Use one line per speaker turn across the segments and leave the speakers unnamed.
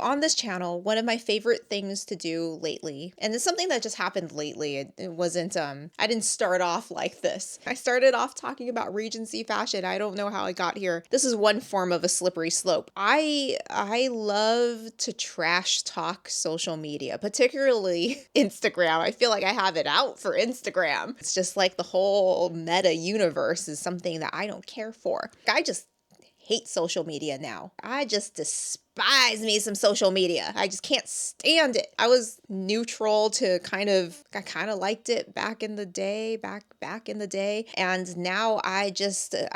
On this channel, one of my favorite things to do lately, and it's something that just happened lately. It wasn't, I didn't start off like this. I started off talking about Regency fashion. I don't know how I got here. This is one form of a slippery slope. I love to trash talk social media, particularly Instagram. I feel like I have it out for Instagram. It's just like the whole meta universe is something that I don't care for. I just hate social media now. I just despise me some social media. I just can't stand it. I was neutral to I kind of liked it back in the day, back in the day. And now I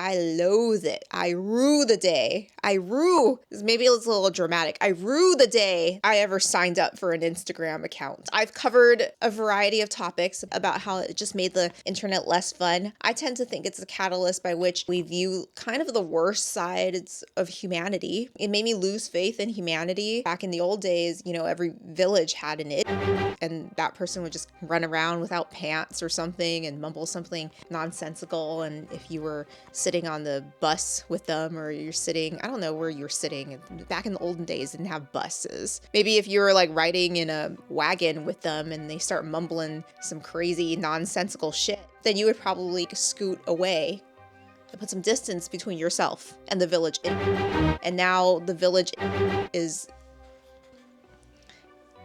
loathe it. I rue the day. Maybe it's a little dramatic. I rue the day I ever signed up for an Instagram account. I've covered a variety of topics about how it just made the internet less fun. I tend to think it's a catalyst by which we view kind of the worst sides of humanity. It made me lose faith in humanity. Back in the old days, every village had an idiot, and that person would just run around without pants or something and mumble something nonsensical. And if you were sitting on the bus with them, or you're sitting, I don't know where you're sitting. Back in the olden days, didn't have buses. Maybe if you were like riding in a wagon with them and they start mumbling some crazy nonsensical shit, then you would probably scoot away and put some distance between yourself and the village. And now the village is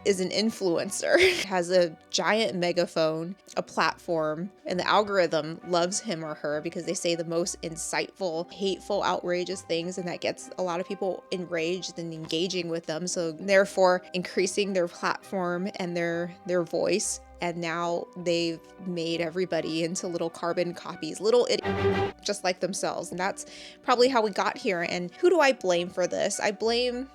an influencer, has a giant megaphone, a platform, and the algorithm loves him or her because they say the most insightful, hateful, outrageous things, and that gets a lot of people enraged and engaging with them. So therefore increasing their platform and their voice. And now they've made everybody into little carbon copies, little idiots just like themselves. And that's probably how we got here. And who do I blame for this? I blame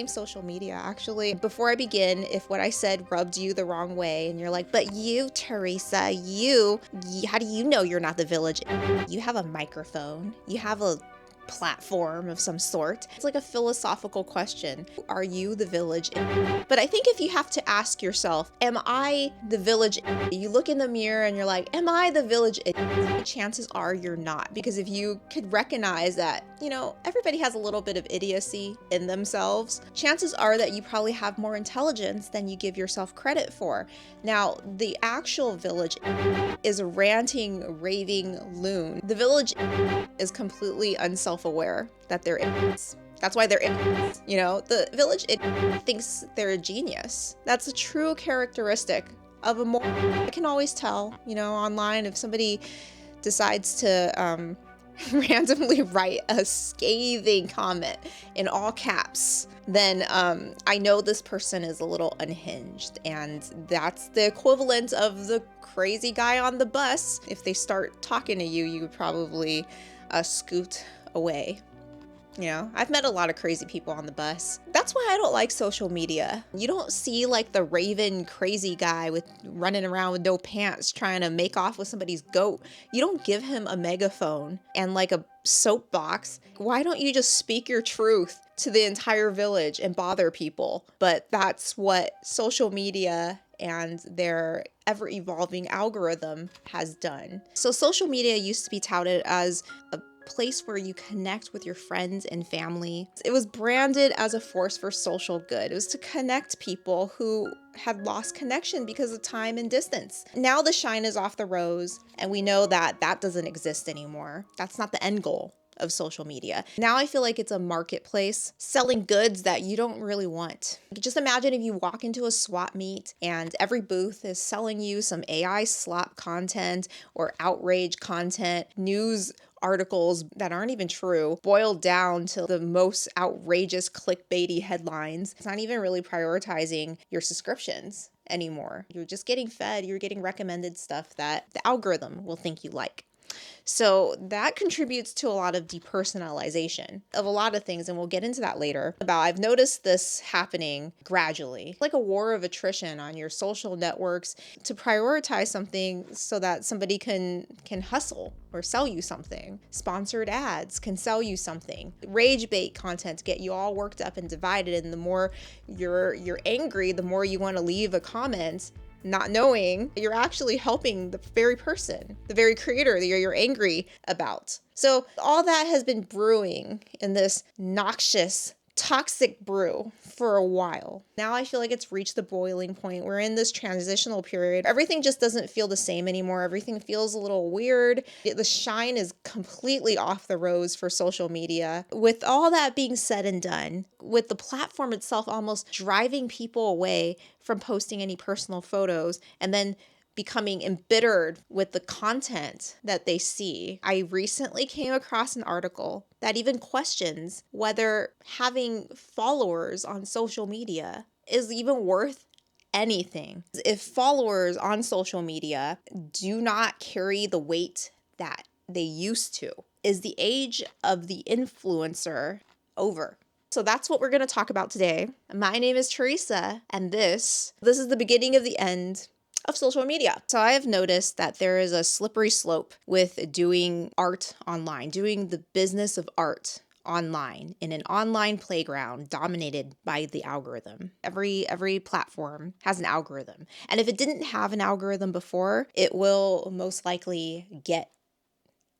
social media, actually. Before I begin, if what I said rubbed you the wrong way and you're like, but you, Teresa, how do you know you're not the village? You have a microphone. You have a platform of some sort. It's like a philosophical question. Are you the village? But I think if you have to ask yourself, am I the village? You look in the mirror and you're like, am I the village? Chances are you're not, because if you could recognize that, everybody has a little bit of idiocy in themselves, chances are that you probably have more intelligence than you give yourself credit for. Now, the actual village is a ranting, raving loon. The village is completely unself-aware that they're idiots. That's why they're idiots. The village thinks they're a genius. That's a true characteristic of a moron. I can always tell, online, if somebody decides to randomly write a scathing comment in all caps, then I know this person is a little unhinged. And that's the equivalent of the crazy guy on the bus. If they start talking to you, you would probably scoot away. I've met a lot of crazy people on the bus. That's why I don't like social media. You don't see like the raven crazy guy with running around with no pants trying to make off with somebody's goat. You don't give him a megaphone and like a soapbox. Why don't you just speak your truth to the entire village and bother people? But that's what social media and their ever-evolving algorithm has done. So social media used to be touted as a place where you connect with your friends and family. It was branded as a force for social good. It was to connect people who had lost connection because of time and distance. Now the shine is off the rose, and we know that that doesn't exist anymore. That's not the end goal of social media. Now I feel like it's a marketplace selling goods that you don't really want. Just imagine if you walk into a swap meet and every booth is selling you some AI slop content or outrage content, news articles that aren't even true, boiled down to the most outrageous clickbaity headlines. It's not even really prioritizing your subscriptions anymore. You're just getting fed, you're getting recommended stuff that the algorithm will think you like. So that contributes to a lot of depersonalization of a lot of things, and we'll get into that later. I've noticed this happening gradually, like a war of attrition on your social networks to prioritize something so that somebody can hustle or sell you something. Sponsored ads can sell you something. Rage bait content to get you all worked up and divided, and the more you're angry, the more you want to leave a comment, not knowing you're actually helping the very person, the very creator that you're angry about. So all that has been brewing in this noxious toxic brew for a while. Now I feel like it's reached the boiling point. We're in this transitional period. Everything just doesn't feel the same anymore. Everything feels a little weird. The shine is completely off the rose for social media. With all that being said and done, with the platform itself almost driving people away from posting any personal photos and then becoming embittered with the content that they see. I recently came across an article that even questions whether having followers on social media is even worth anything. If followers on social media do not carry the weight that they used to, is the age of the influencer over? So that's what we're going to talk about today. My name is Teresa, and this is the beginning of the end of social media. So I have noticed that there is a slippery slope with doing art online, doing the business of art online in an online playground dominated by the algorithm. Every platform has an algorithm. And if it didn't have an algorithm before, it will most likely get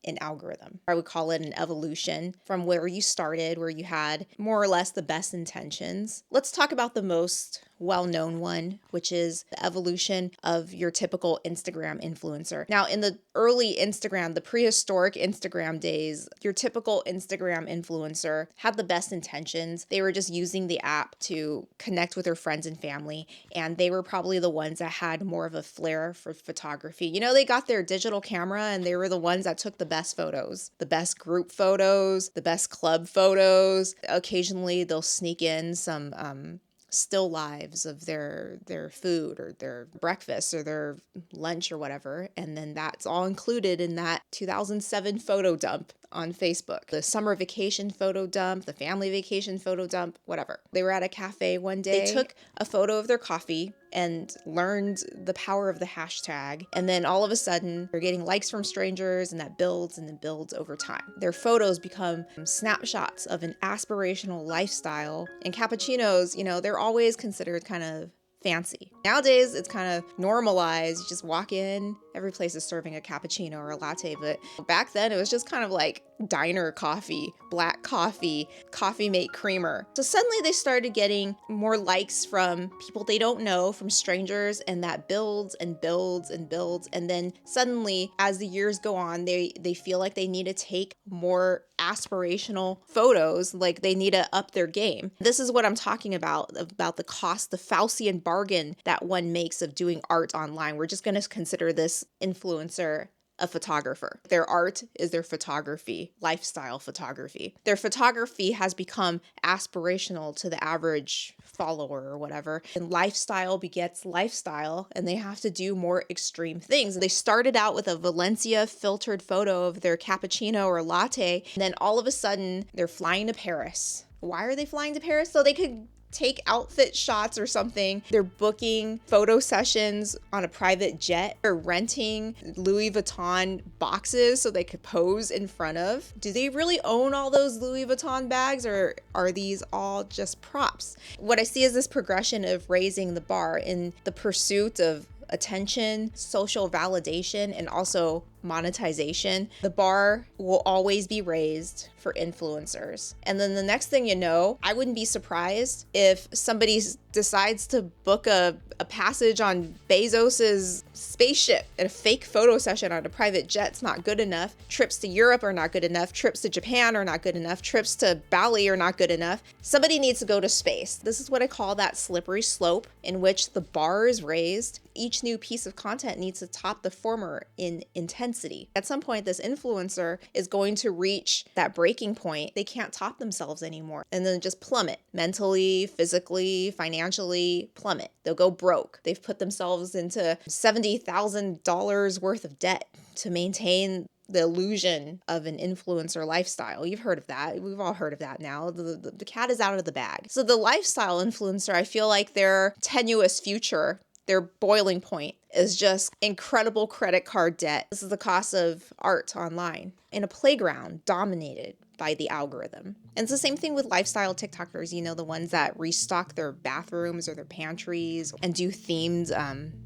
an algorithm. I would call it an evolution from where you started, where you had more or less the best intentions. Let's talk about the most well-known one, which is the evolution of your typical Instagram influencer. Now, in the early Instagram, the prehistoric Instagram days, your typical Instagram influencer had the best intentions. They were just using the app to connect with their friends and family, and they were probably the ones that had more of a flair for photography. You know, they got their digital camera and they were the ones that took the best photos, the best group photos, the best club photos. Occasionally, they'll sneak in some still lives of their food or their breakfast or their lunch or whatever, and then that's all included in that 2007 photo dump on Facebook. The summer vacation photo dump, the family vacation photo dump, whatever. They were at a cafe one day. They took a photo of their coffee and learned the power of the hashtag. And then all of a sudden, they're getting likes from strangers, and that builds and then builds over time. Their photos become snapshots of an aspirational lifestyle. And cappuccinos, you know, they're always considered kind of fancy. Nowadays, it's kind of normalized. You just walk in, every place is serving a cappuccino or a latte, but back then it was just kind of like diner coffee, black coffee, coffee mate creamer. So suddenly they started getting more likes from people they don't know, from strangers, and that builds and builds and builds. And then suddenly, as the years go on, they feel like they need to take more aspirational photos, like they need to up their game. This is what I'm talking about the cost, the Faustian bargain that one makes of doing art online. We're just going to consider this influencer a photographer. Their art is their photography, lifestyle photography. Their photography has become aspirational to the average follower or whatever. And lifestyle begets lifestyle, and they have to do more extreme things. They started out with a Valencia filtered photo of their cappuccino or latte, and then all of a sudden they're flying to Paris. Why are they flying to Paris? So they could take outfit shots or something. They're booking photo sessions on a private jet or renting Louis Vuitton boxes so they could pose in front of. Do they really own all those Louis Vuitton bags, or are these all just props? What I see is this progression of raising the bar in the pursuit of attention, social validation, and also monetization. The bar will always be raised for influencers. And then the next thing you know, I wouldn't be surprised if somebody decides to book a passage on Bezos's spaceship and a fake photo session on a private jet's not good enough. Trips to Europe are not good enough. Trips to Japan are not good enough. Trips to Bali are not good enough. Somebody needs to go to space. This is what I call that slippery slope in which the bar is raised. Each new piece of content needs to top the former in intensity. At some point, this influencer is going to reach that breaking point. They can't top themselves anymore, and then just plummet mentally, physically, financially, plummet. They'll go broke. They've put themselves into $70,000 worth of debt to maintain the illusion of an influencer lifestyle. You've heard of that. We've all heard of that now. The cat is out of the bag. So the lifestyle influencer, I feel like their tenuous future, their boiling point is just incredible credit card debt. This is the cost of art online in a playground dominated by the algorithm. And it's the same thing with lifestyle TikTokers, you know, the ones that restock their bathrooms or their pantries and do themed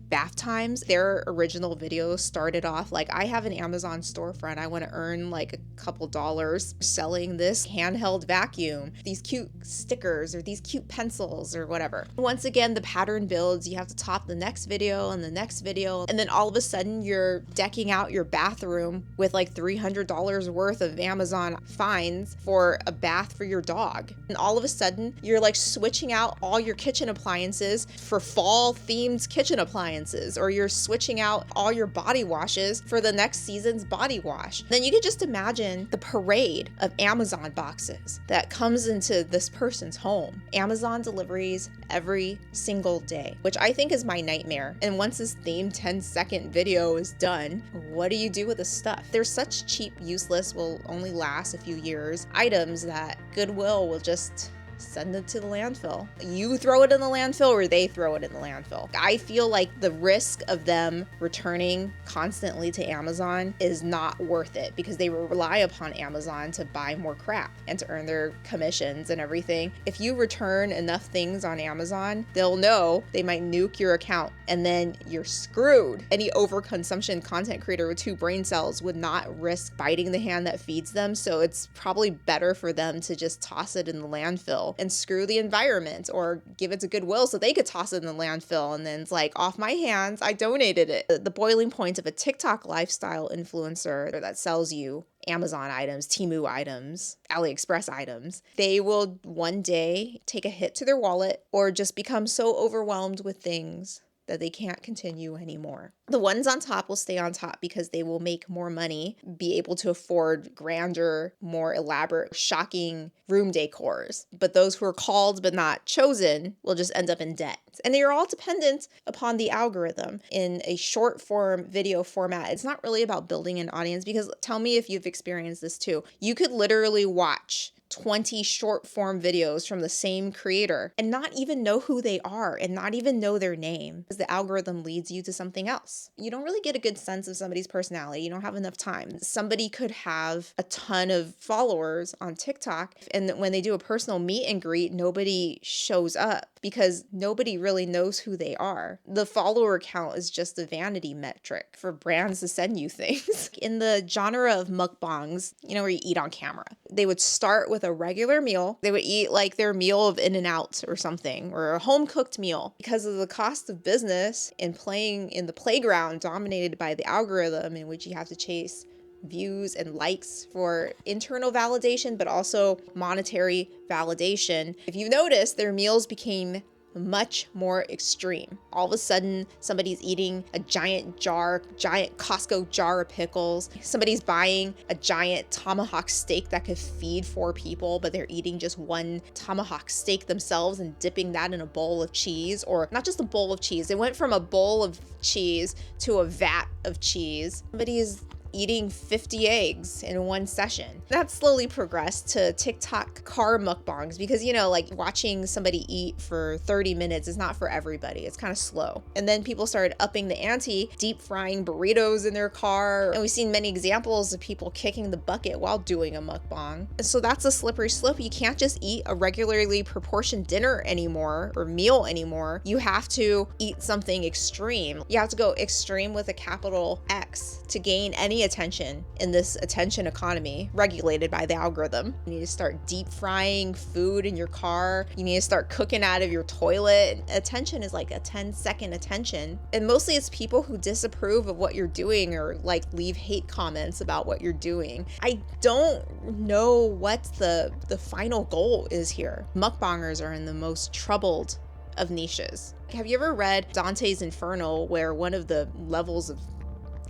bath times. Their original videos started off like, I have an Amazon storefront. I want to earn like a couple dollars selling this handheld vacuum, these cute stickers or these cute pencils or whatever. Once again, the pattern builds. You have to top the next video and the next video. And then all of a sudden you're decking out your bathroom with like $300 worth of Amazon finds for a bath for your dog. And all of a sudden you're like switching out all your kitchen appliances for fall themed kitchen appliances, or you're switching out all your body washes for the next season's body wash. Then you can just imagine the parade of Amazon boxes that comes into this person's home. Amazon deliveries every single day, which I think is my nightmare. And once this themed 10-second video is done, what do you do with the stuff? There's such cheap, useless, will only last a few years items that Goodwill will just send it to the landfill. You throw it in the landfill or they throw it in the landfill. I feel like the risk of them returning constantly to Amazon is not worth it, because they rely upon Amazon to buy more crap and to earn their commissions and everything. If you return enough things on Amazon, they'll know they might nuke your account and then you're screwed. Any overconsumption content creator with 2 brain cells would not risk biting the hand that feeds them, so it's probably better for them to just toss it in the landfill and screw the environment, or give it to Goodwill so they could toss it in the landfill, and then it's like, off my hands, I donated it. The boiling point of a TikTok lifestyle influencer that sells you Amazon items, Temu items, AliExpress items, they will one day take a hit to their wallet or just become so overwhelmed with things that they can't continue anymore. The ones on top will stay on top because they will make more money, be able to afford grander, more elaborate, shocking room decors. But those who are called but not chosen will just end up in debt. And they are all dependent upon the algorithm. In a short form video format, it's not really about building an audience, because tell me if you've experienced this too. You could literally watch 20 short form videos from the same creator and not even know who they are and not even know their name, because the algorithm leads you to something else. You don't really get a good sense of somebody's personality. You don't have enough time. Somebody could have a ton of followers on TikTok, and when they do a personal meet and greet, nobody shows up because nobody really knows who they are. The follower count is just a vanity metric for brands to send you things. In the genre of mukbangs, where you eat on camera, they would start with a regular meal. They would eat like their meal of In-N-Out or something, or a home-cooked meal. Because of the cost of business and playing in the playground dominated by the algorithm, in which you have to chase views and likes for internal validation, but also monetary validation. If you notice, their meals became much more extreme. All of a sudden, somebody's eating a giant Costco jar of pickles. Somebody's buying a giant tomahawk steak that could feed 4 people, but they're eating just one tomahawk steak themselves and dipping that in a bowl of cheese. Or not just a bowl of cheese. It went from a bowl of cheese to a vat of cheese. Somebody's eating 50 eggs in one session. That slowly progressed to TikTok car mukbangs, because, like watching somebody eat for 30 minutes is not for everybody. It's kind of slow. And then people started upping the ante, deep frying burritos in their car. And we've seen many examples of people kicking the bucket while doing a mukbang. And so that's a slippery slope. You can't just eat a regularly proportioned dinner anymore or meal anymore. You have to eat something extreme. You have to go extreme with a capital X to gain any attention in this attention economy regulated by the algorithm. You need to start deep frying food in your car. You need to start cooking out of your toilet. Attention is like a 10-second attention. And mostly it's people who disapprove of what you're doing or like leave hate comments about what you're doing. I don't know what the final goal is here. Mukbangers are in the most troubled of niches. Have you ever read Dante's Inferno, where one of the levels of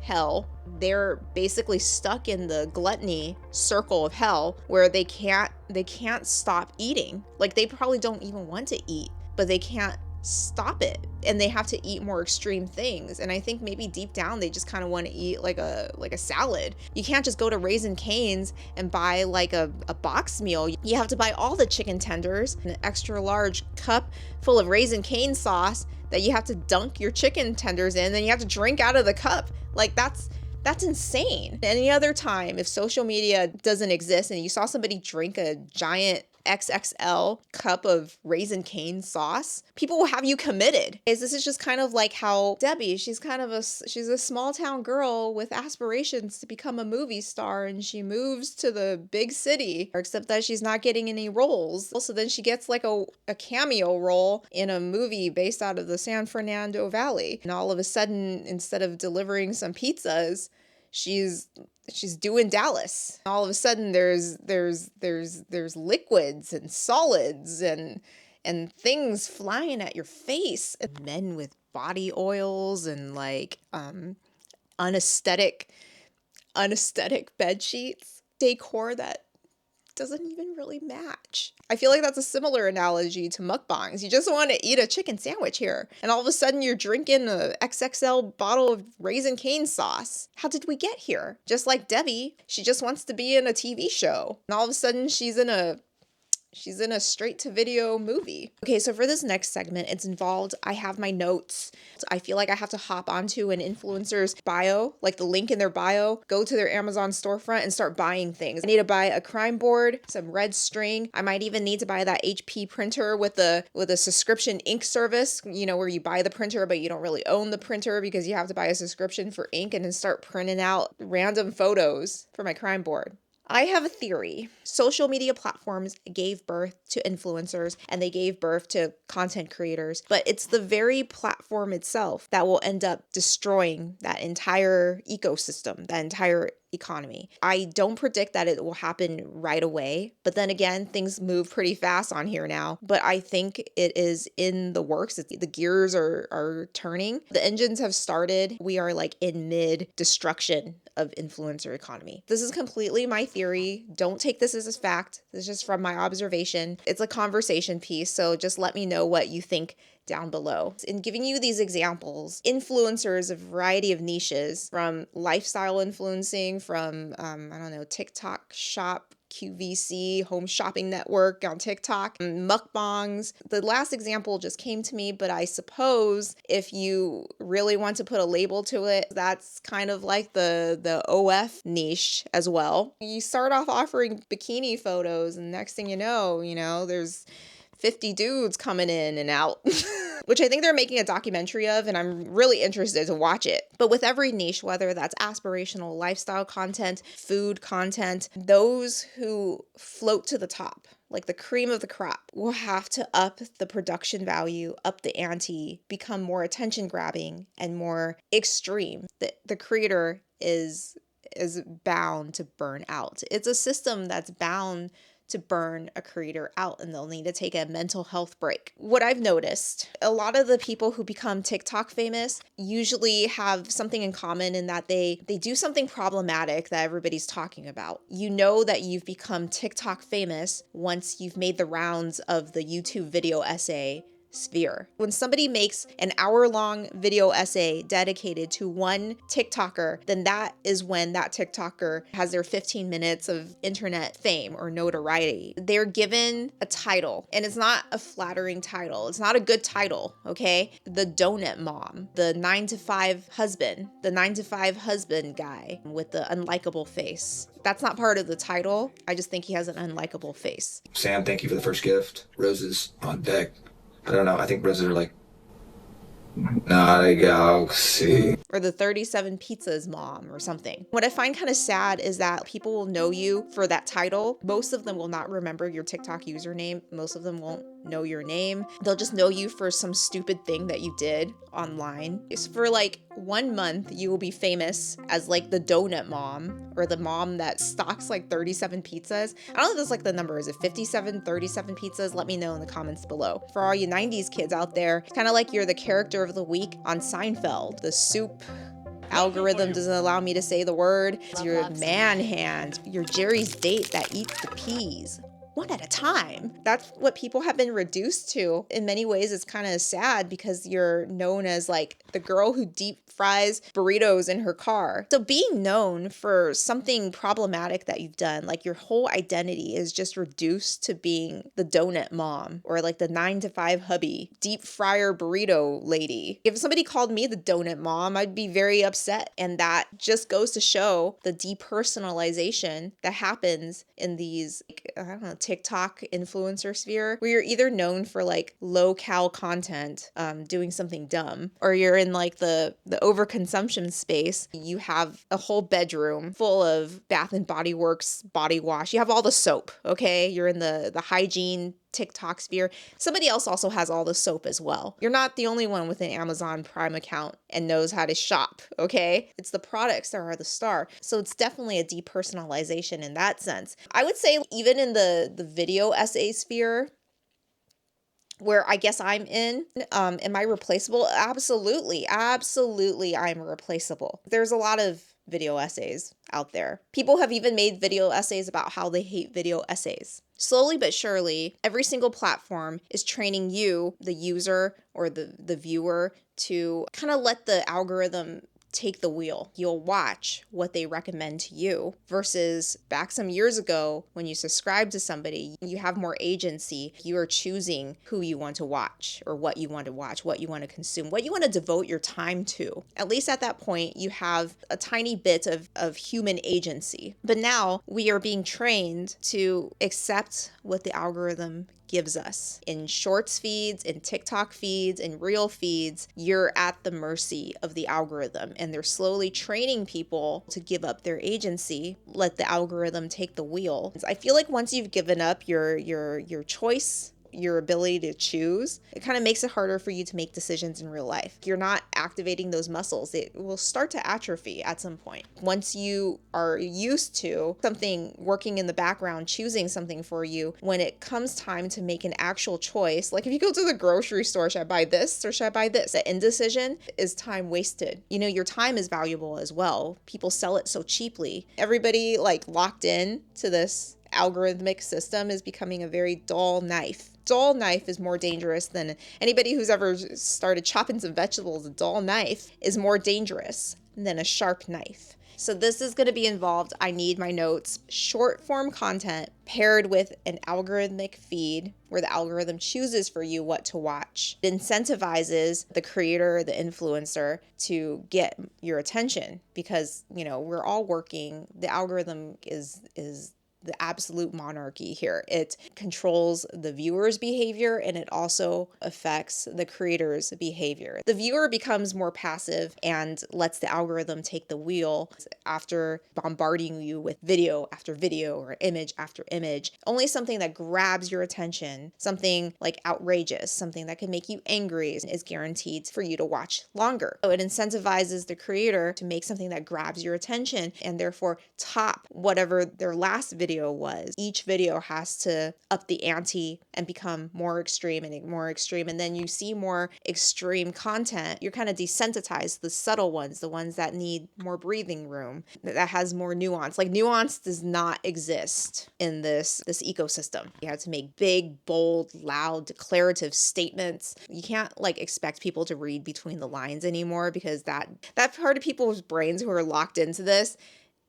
hell, they're basically stuck in the gluttony circle of hell, where they can't stop eating. Like, they probably don't even want to eat, but they can't stop it, and they have to eat more extreme things. And I think maybe deep down they just kind of want to eat like a salad. You can't just go to Raising Cane's and buy like a box meal. You have to buy all the chicken tenders, an extra large cup full of Raising Cane sauce that you have to dunk your chicken tenders in, then you have to drink out of the cup. Like, that's insane. Any other time, if social media doesn't exist and you saw somebody drink a giant XXL cup of Raisin Cane sauce, people will have you committed. This is just kind of like how Debbie, she's a small town girl with aspirations to become a movie star, and she moves to the big city, except that she's not getting any roles. So then she gets like a cameo role in a movie based out of the San Fernando Valley. And all of a sudden, instead of delivering some pizzas, she's doing Dallas. All of a sudden there's liquids and solids and things flying at your face. And men with body oils and like unesthetic bed sheets, decor that doesn't even really match. I feel like that's a similar analogy to mukbangs. You just want to eat a chicken sandwich here, and all of a sudden you're drinking a XXL bottle of Raisin Cane sauce. How did we get here? Just like Debbie, she just wants to be in a TV show, and all of a sudden she's in a straight-to-video movie. Okay, so for this next segment, it's involved, I have my notes. So I feel like I have to hop onto an influencer's bio, like the link in their bio, go to their Amazon storefront and start buying things. I need to buy a crime board, some red string. I might even need to buy that HP printer with a subscription ink service, where you buy the printer, but you don't really own the printer because you have to buy a subscription for ink, and then start printing out random photos for my crime board. I have a theory. Social media platforms gave birth to influencers and they gave birth to content creators, but it's the very platform itself that will end up destroying that entire ecosystem, that entire economy. I don't predict that it will happen right away, but then again, things move pretty fast on here now. But I think it is in the works. The gears are turning. The engines have started. We are like in mid-destruction of influencer economy. This is completely my theory. Don't take this as a fact. This is just from my observation. It's a conversation piece, so just let me know what you think down below. In giving you these examples, influencers, a variety of niches, from lifestyle influencing, from, TikTok shop, QVC, home shopping network on TikTok, mukbangs. The last example just came to me, but I suppose if you really want to put a label to it, that's kind of like the OF niche as well. You start off offering bikini photos, and next thing you know, there's 50 dudes coming in and out, which I think they're making a documentary of, and I'm really interested to watch it. But with every niche, whether that's aspirational lifestyle content, food content, those who float to the top, like the cream of the crop, will have to up the production value, up the ante, become more attention grabbing and more extreme. The creator is bound to burn out. It's a system that's bound to burn a creator out, and they'll need to take a mental health break. What I've noticed, a lot of the people who become TikTok famous usually have something in common in that they do something problematic that everybody's talking about. You know that you've become TikTok famous once you've made the rounds of the YouTube video essay sphere. When somebody makes an hour-long video essay dedicated to one TikToker, then that is when that TikToker has their 15 minutes of internet fame or notoriety. They're given a title, and it's not a flattering title. It's not a good title, okay? The donut mom, the 9-to-5 husband, the 9-to-5 husband guy with the unlikable face. That's not part of the title. I just think he has an unlikable face.
Sam, thank you for the first gift. Roses on deck. I don't know. I think roses are like not a galaxy.
Or the 37 pizzas mom or something. What I find kind of sad is that people will know you for that title. Most of them will not remember your TikTok username. Most of them won't know your name. They'll just know you for some stupid thing that you did online. So for like 1 month, you will be famous as like the donut mom, or the mom that stocks like 37 pizzas. I don't know if that's like the number. Is it 57, 37 pizzas? Let me know in the comments below. For all you 90s kids out there, it's kind of like you're the character of the week on Seinfeld. The soup algorithm doesn't allow me to say the word. It's your man hand, your Jerry's date that eats the peas. One at a time. That's what people have been reduced to. In many ways, it's kind of sad because you're known as like the girl who deep fries burritos in her car. So being known for something problematic that you've done, like your whole identity is just reduced to being the donut mom, or like the 9-to-5 hubby, deep fryer burrito lady. If somebody called me the donut mom, I'd be very upset. And that just goes to show the depersonalization that happens in these, TikTok influencer sphere where you're either known for like low cal content, doing something dumb, or you're in like the overconsumption space. You have a whole bedroom full of Bath and Body Works body wash. You have all the soap, okay? You're in the hygiene TikTok sphere. Somebody else also has all the soap as well. You're not the only one with an Amazon Prime account and knows how to shop, okay? It's the products that are the star. So it's definitely a depersonalization in that sense. I would say even in the video essay sphere, where I guess I'm in, am I replaceable? Absolutely. Absolutely, I'm replaceable. There's a lot of video essays out there. People have even made video essays about how they hate video essays. Slowly but surely, every single platform is training you, the user or the viewer, to kind of let the algorithm take the wheel. You'll watch what they recommend to you versus back some years ago when you subscribe to somebody, you have more agency. You are choosing who you want to watch or what you want to watch, what you want to consume, what you want to devote your time to. At least at that point, you have a tiny bit of human agency. But now we are being trained to accept what the algorithm gives us. In shorts feeds, in TikTok feeds, in reel feeds, you're at the mercy of the algorithm, and they're slowly training people to give up their agency, let the algorithm take the wheel. I feel like once you've given up your choice, your ability to choose, it kind of makes it harder for you to make decisions in real life. You're not activating those muscles. It will start to atrophy at some point. Once you are used to something working in the background, choosing something for you, when it comes time to make an actual choice, like if you go to the grocery store, should I buy this or should I buy this? That indecision is time wasted. You know, your time is valuable as well. People sell it so cheaply. Everybody like locked in to this algorithmic system is becoming a very dull knife. Dull knife is more dangerous than anybody who's ever started chopping some vegetables. A dull knife is more dangerous than a sharp knife. So this is going to be involved. I need my notes. Short form content paired with an algorithmic feed where the algorithm chooses for you what to watch. It incentivizes the creator, the influencer to get your attention because, you know, we're all working. The algorithm is the absolute monarchy here. It controls the viewer's behavior and it also affects the creator's behavior. The viewer becomes more passive and lets the algorithm take the wheel after bombarding you with video after video or image after image. Only something that grabs your attention, something like outrageous, something that can make you angry is guaranteed for you to watch longer. So it incentivizes the creator to make something that grabs your attention and therefore top whatever their last video was. Each video has to up the ante and become more extreme and more extreme. And then you see more extreme content. You're kind of desensitized to the subtle ones, the ones that need more breathing room, that has more nuance. Like nuance does not exist in this ecosystem. You have to make big, bold, loud, declarative statements. You can't like expect people to read between the lines anymore because that part of people's brains who are locked into this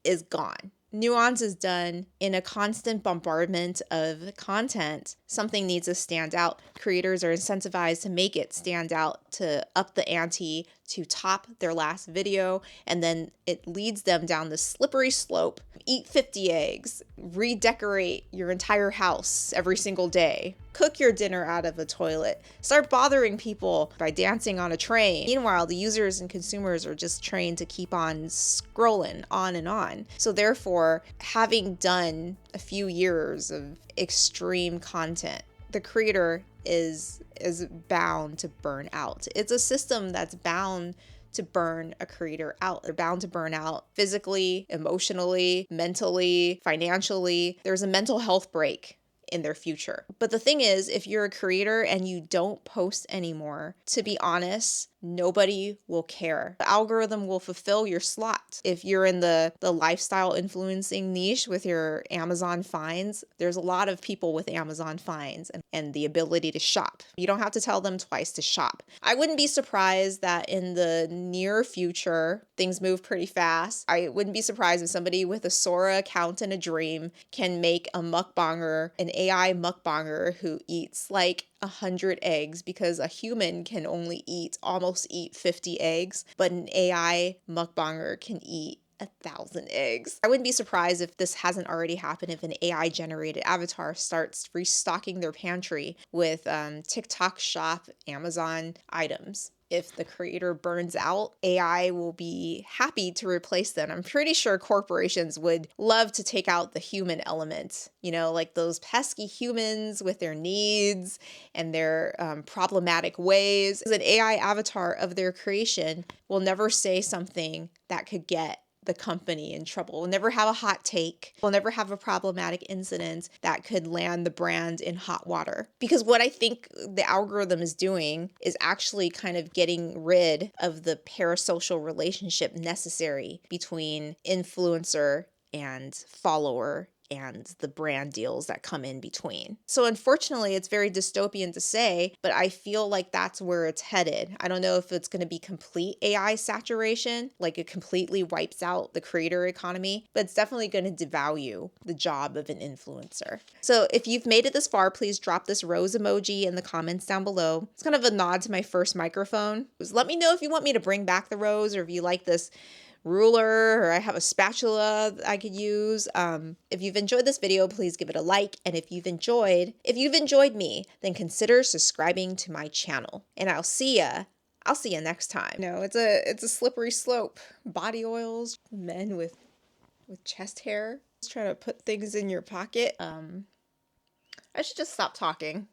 is gone. Nuance is done in a constant bombardment of content. Something needs to stand out. Creators are incentivized to make it stand out, to up the ante, to top their last video, and then it leads them down the slippery slope. Eat 50 eggs, redecorate your entire house every single day, cook your dinner out of a toilet, start bothering people by dancing on a train. Meanwhile, the users and consumers are just trained to keep on scrolling on and on. So therefore, having done a few years of extreme content, the creator is bound to burn out. It's a system that's bound to burn a creator out. They're bound to burn out physically, emotionally, mentally, financially. There's a mental health break in their future. But the thing is, if you're a creator and you don't post anymore, to be honest, nobody will care. The algorithm will fulfill your slot. If you're in the lifestyle influencing niche with your Amazon finds, there's a lot of people with Amazon finds and the ability to shop. You don't have to tell them twice to shop. I wouldn't be surprised that in the near future, things move pretty fast. I wouldn't be surprised if somebody with a Sora account and a dream can make a mukbanger, an AI mukbanger who eats like 100 eggs, because a human can only almost eat 50 eggs, but an AI mukbanger can eat 1,000 eggs. I wouldn't be surprised if this hasn't already happened if an AI generated avatar starts restocking their pantry with TikTok shop Amazon items. If the creator burns out, AI will be happy to replace them. I'm pretty sure corporations would love to take out the human element, you know, like those pesky humans with their needs and their problematic ways. An AI avatar of their creation will never say something that could get the company in trouble. We'll never have a hot take. We'll never have a problematic incident that could land the brand in hot water. Because what I think the algorithm is doing is actually kind of getting rid of the parasocial relationship necessary between influencer and follower and the brand deals that come in between. So unfortunately, it's very dystopian to say, but I feel like that's where it's headed. I don't know if it's going to be complete AI saturation, like it completely wipes out the creator economy, but it's definitely going to devalue the job of an influencer. So if you've made it this far, please drop this rose emoji in the comments down below. It's kind of a nod to my first microphone. Just let me know if you want me to bring back the rose, or if you like this ruler, or I have a spatula that I could use. If you've enjoyed this video, please give it a like. And if you've enjoyed me, then consider subscribing to my channel. And I'll see ya next time. No, it's a slippery slope. Body oils, men with chest hair. Just trying to put things in your pocket. I should just stop talking.